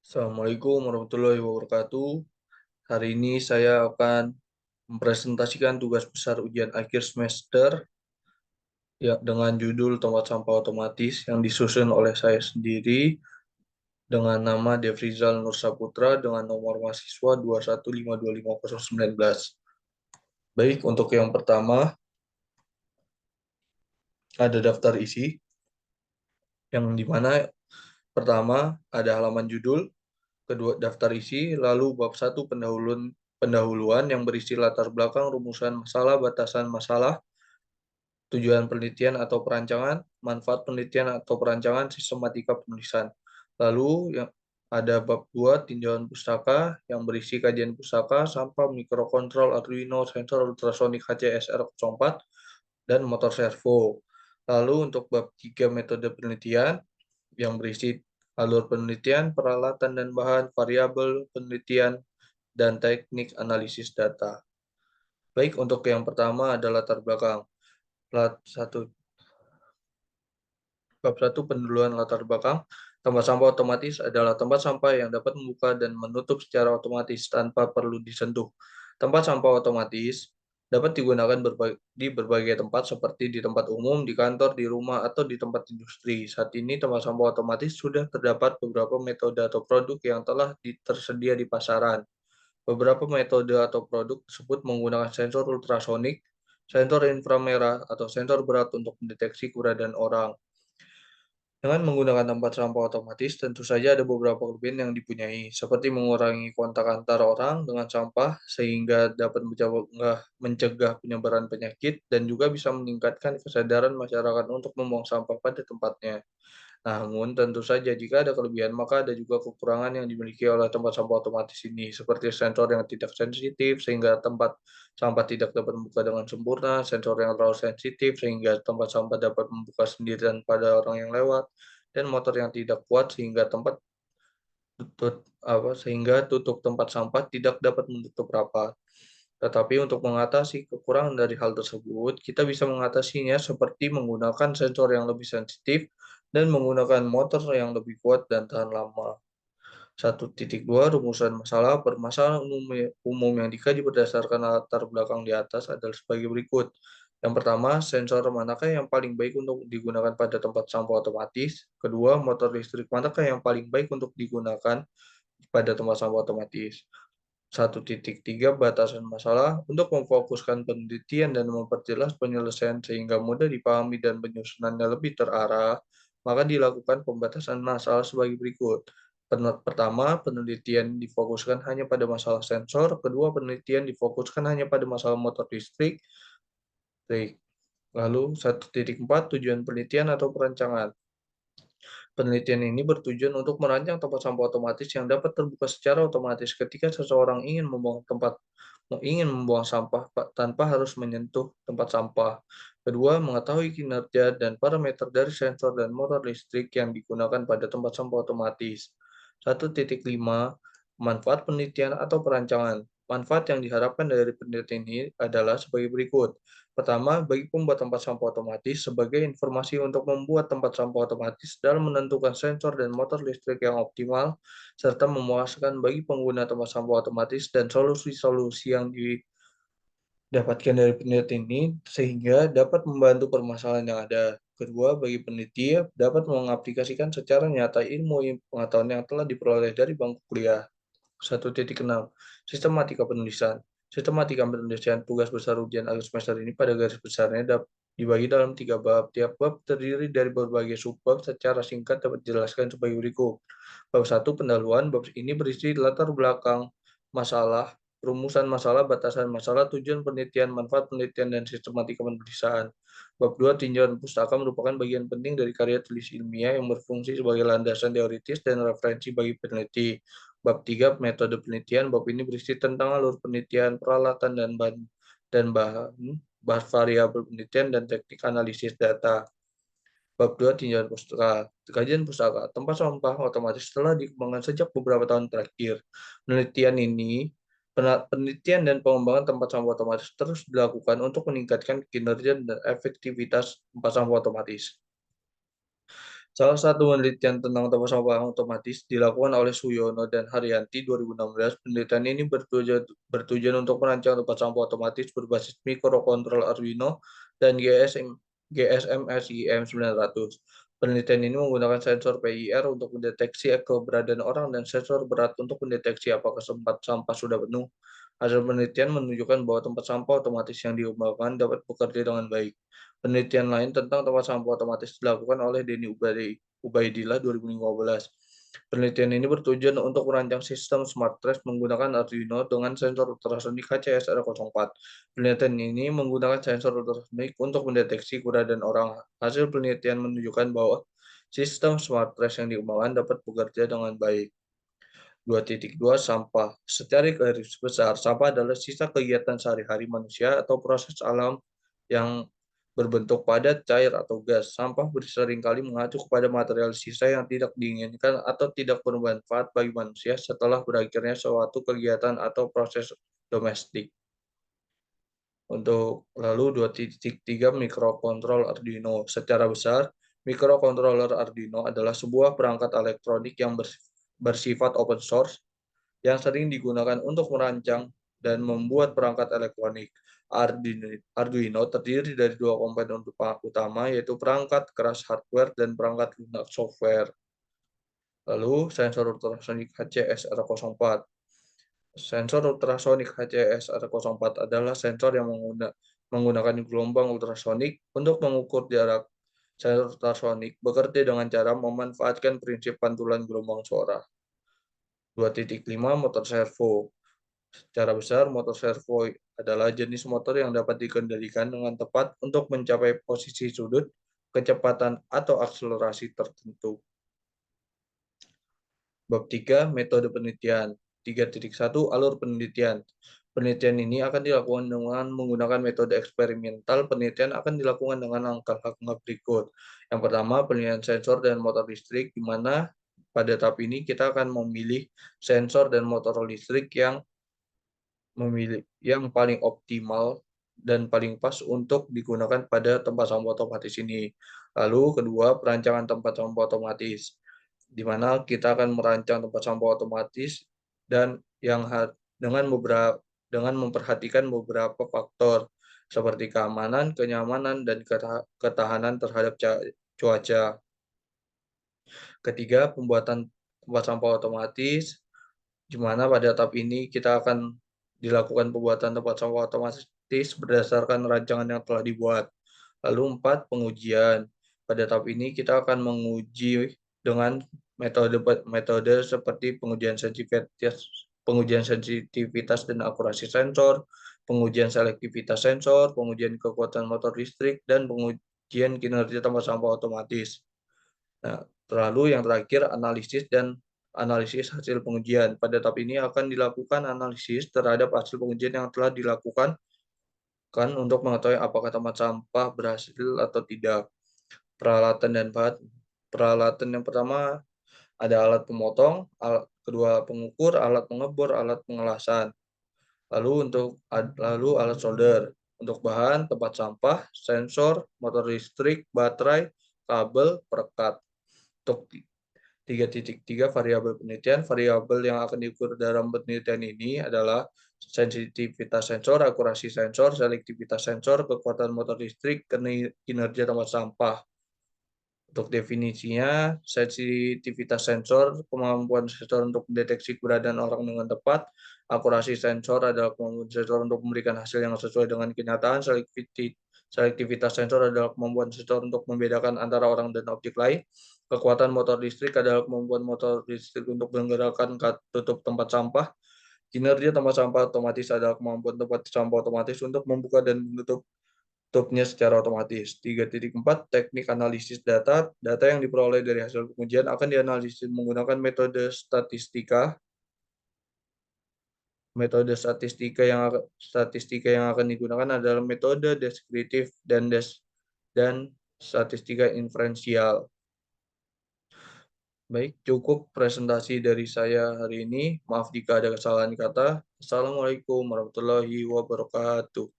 Assalamualaikum warahmatullahi wabarakatuh. Hari ini saya akan mempresentasikan tugas besar ujian akhir semester ya dengan judul tempat sampah otomatis yang disusun oleh saya sendiri dengan nama Devrizal Nur Saputra dengan nomor mahasiswa 215252019. Baik, untuk yang pertama ada daftar isi yang dimana pertama ada halaman judul, kedua daftar isi, lalu bab 1 pendahuluan yang berisi latar belakang, rumusan masalah, batasan masalah, tujuan penelitian atau perancangan, manfaat penelitian atau perancangan, sistematika penulisan. Lalu yang ada bab 2 tinjauan pustaka yang berisi kajian pustaka, sampah, mikrokontrol, Arduino, sensor ultrasonik HCSR04, dan motor servo. Lalu untuk bab 3 metode penelitian yang berisi alur penelitian, peralatan dan bahan, variabel penelitian, dan teknik analisis data. Baik, untuk yang pertama ada latar belakang. Bab 1 pendahuluan latar belakang. Tempat sampah otomatis adalah tempat sampah yang dapat membuka dan menutup secara otomatis tanpa perlu disentuh. Tempat sampah otomatis dapat digunakan di berbagai tempat seperti di tempat umum, di kantor, di rumah, atau di tempat industri. Saat ini tempat sampah otomatis sudah terdapat beberapa metode atau produk yang telah tersedia di pasaran. Beberapa metode atau produk tersebut menggunakan sensor ultrasonik, sensor inframerah, atau sensor berat untuk mendeteksi keberadaan orang. Dengan menggunakan tempat sampah otomatis, tentu saja ada beberapa kelebihan yang dipunyai, seperti mengurangi kontak antar orang dengan sampah, sehingga dapat mencegah penyebaran penyakit, dan juga bisa meningkatkan kesadaran masyarakat untuk membuang sampah pada tempatnya. Namun, tentu saja jika ada kelebihan, maka ada juga kekurangan yang dimiliki oleh tempat sampah otomatis ini, seperti sensor yang tidak sensitif, sehingga tempat sampah tidak dapat membuka dengan sempurna, sensor yang terlalu sensitif, sehingga tempat sampah dapat membuka sendirian pada orang yang lewat, dan motor yang tidak kuat, sehingga tutup tempat sampah tidak dapat menutup rapat. Tetapi untuk mengatasi kekurangan dari hal tersebut, kita bisa mengatasinya seperti menggunakan sensor yang lebih sensitif dan menggunakan motor yang lebih kuat dan tahan lama. 1.2 Rumusan masalah. Permasalahan umum yang dikaji berdasarkan latar belakang di atas adalah sebagai berikut. Yang pertama, sensor manakah yang paling baik untuk digunakan pada tempat sampah otomatis? Kedua, motor listrik manakah yang paling baik untuk digunakan pada tempat sampah otomatis? 1.3 Batasan masalah. Untuk memfokuskan penelitian dan memperjelas penyelesaian sehingga mudah dipahami dan penyusunannya lebih terarah, maka dilakukan pembatasan masalah sebagai berikut. Pertama, penelitian difokuskan hanya pada masalah sensor. Kedua, penelitian difokuskan hanya pada masalah motor listrik. Lalu 1.4 Tujuan penelitian atau perancangan. Penelitian ini bertujuan untuk merancang tempat sampah otomatis yang dapat terbuka secara otomatis ketika seseorang ingin membuang sampah tanpa harus menyentuh tempat sampah. Kedua, mengetahui kinerja dan parameter dari sensor dan motor listrik yang digunakan pada tempat sampah otomatis. 1.5 Manfaat penelitian atau perancangan. Manfaat yang diharapkan dari penelitian ini adalah sebagai berikut. Pertama, bagi pembuat tempat sampah otomatis, sebagai informasi untuk membuat tempat sampah otomatis dalam menentukan sensor dan motor listrik yang optimal, serta memuaskan bagi pengguna tempat sampah otomatis dan solusi-solusi yang didapatkan dari penelitian ini, sehingga dapat membantu permasalahan yang ada. Kedua, bagi peneliti, dapat mengaplikasikan secara nyata ilmu pengetahuan yang telah diperoleh dari bangku kuliah. 1.6 Sistematika penulisan. Sistematika penulisan tugas besar ujian akhir semester ini pada garis besarnya dibagi dalam 3 bab. Tiap bab terdiri dari berbagai subbab. Secara singkat dapat dijelaskan sebagai berikut. Bab 1 pendahuluan. Bab ini berisi latar belakang masalah, rumusan masalah, batasan masalah, tujuan penelitian, manfaat penelitian, dan sistematika penulisan. Bab 2 tinjauan pustaka merupakan bagian penting dari karya tulis ilmiah yang berfungsi sebagai landasan teoritis dan referensi bagi peneliti. Bab 3 metode penelitian. Bab ini berisi tentang alur penelitian, peralatan dan bahan, bahas variabel penelitian dan teknik analisis data. Bab 2 tinjauan pustaka. Kajian pustaka. Tempat sampah otomatis telah dikembangkan sejak beberapa tahun terakhir. Penelitian dan pengembangan tempat sampah otomatis terus dilakukan untuk meningkatkan kinerja dan efektivitas tempat sampah otomatis. Salah satu penelitian tentang tempat sampah otomatis dilakukan oleh Suyono dan Haryanti 2016. Penelitian ini bertujuan untuk merancang tempat sampah otomatis berbasis mikrokontrol Arduino dan GSM SIM 900. Penelitian ini menggunakan sensor PIR untuk mendeteksi keberadaan orang dan sensor berat untuk mendeteksi apakah tempat sampah sudah penuh. Hasil penelitian menunjukkan bahwa tempat sampah otomatis yang dikembangkan dapat bekerja dengan baik. Penelitian lain tentang tempat sampah otomatis dilakukan oleh Denny Ubaidillah 2015. Penelitian ini bertujuan untuk merancang sistem smart trash menggunakan Arduino dengan sensor ultrasonik HCS R04. Penelitian ini menggunakan sensor ultrasonik untuk mendeteksi keberadaan orang. Hasil penelitian menunjukkan bahwa sistem smart trash yang dikembangkan dapat bekerja dengan baik. 2.2 Sampah. Secara garis besar, sampah adalah sisa kegiatan sehari-hari manusia atau proses alam yang berbentuk padat, cair, atau gas. Sampah seringkali mengacu kepada material sisa yang tidak diinginkan atau tidak bermanfaat bagi manusia setelah berakhirnya suatu kegiatan atau proses domestik. Untuk lalu 2.3 mikrokontrol Arduino. Secara besar, mikrokontroller Arduino adalah sebuah perangkat elektronik yang bersifat open source yang sering digunakan untuk merancang dan membuat perangkat elektronik. Arduino terdiri dari dua komponen utama, yaitu perangkat keras hardware dan perangkat lunak software. Lalu, sensor ultrasonik HCS-R04. Sensor ultrasonik HCS-R04 adalah sensor yang menggunakan gelombang ultrasonik untuk mengukur jarak. Sensor ultrasonik bekerja dengan cara memanfaatkan prinsip pantulan gelombang suara. 2.5 Motor servo. Secara besar, motor servo adalah jenis motor yang dapat dikendalikan dengan tepat untuk mencapai posisi sudut, kecepatan, atau akselerasi tertentu. Bab 3. Metode penelitian. 3.1 Alur penelitian. Penelitian ini akan dilakukan dengan menggunakan metode eksperimental. Penelitian akan dilakukan dengan langkah-langkah berikut. Yang pertama, penelitian sensor dan motor listrik, di mana pada tahap ini kita akan memilih sensor dan motor listrik yang paling optimal dan paling pas untuk digunakan pada tempat sampah otomatis ini. Lalu kedua, perancangan tempat sampah otomatis, di mana kita akan merancang tempat sampah otomatis dan dengan memperhatikan beberapa faktor seperti keamanan, kenyamanan, dan ketahanan terhadap cuaca. Ketiga, pembuatan tempat sampah otomatis, di mana pada tahap ini kita akan dilakukan pembuatan tempat sampah otomatis berdasarkan rancangan yang telah dibuat. Lalu 4, pengujian. Pada tahap ini kita akan menguji dengan metode seperti pengujian sensitivitas dan akurasi sensor, pengujian selektivitas sensor, pengujian kekuatan motor listrik, dan pengujian kinerja tempat sampah otomatis. Nah, lalu yang terakhir, analisis hasil pengujian. Pada tahap ini akan dilakukan analisis terhadap hasil pengujian yang telah dilakukan untuk mengetahui apakah tempat sampah berhasil atau tidak. Peralatan dan bahan. Peralatan yang pertama ada alat pemotong, alat kedua pengukur, alat pengebor, alat pengelasan. Lalu alat solder. Untuk bahan, tempat sampah, sensor, motor listrik, baterai, kabel, perekat. Untuk 3.3 variabel penelitian. Variabel yang akan diukur dalam penelitian ini adalah sensitivitas sensor, akurasi sensor, selektivitas sensor, kekuatan motor listrik, kinerja tempat sampah. Untuk definisinya, sensitivitas sensor, kemampuan sensor untuk mendeteksi keberadaan orang dengan tepat. Akurasi sensor adalah kemampuan sensor untuk memberikan hasil yang sesuai dengan kenyataan. Selektivitas sensor adalah kemampuan sensor untuk membedakan antara orang dan objek lain. Kekuatan motor listrik adalah kemampuan motor listrik untuk menggerakkan tutup tempat sampah. Kinerja tempat sampah otomatis adalah kemampuan tempat sampah otomatis untuk membuka dan menutup tutupnya secara otomatis. 3.4 Teknik analisis data. Data yang diperoleh dari hasil pengujian akan dianalisis menggunakan metode statistika. Metode statistika yang akan digunakan adalah metode deskriptif dan statistika inferensial. Baik, cukup presentasi dari saya hari ini. Maaf jika ada kesalahan kata. Assalamualaikum warahmatullahi wabarakatuh.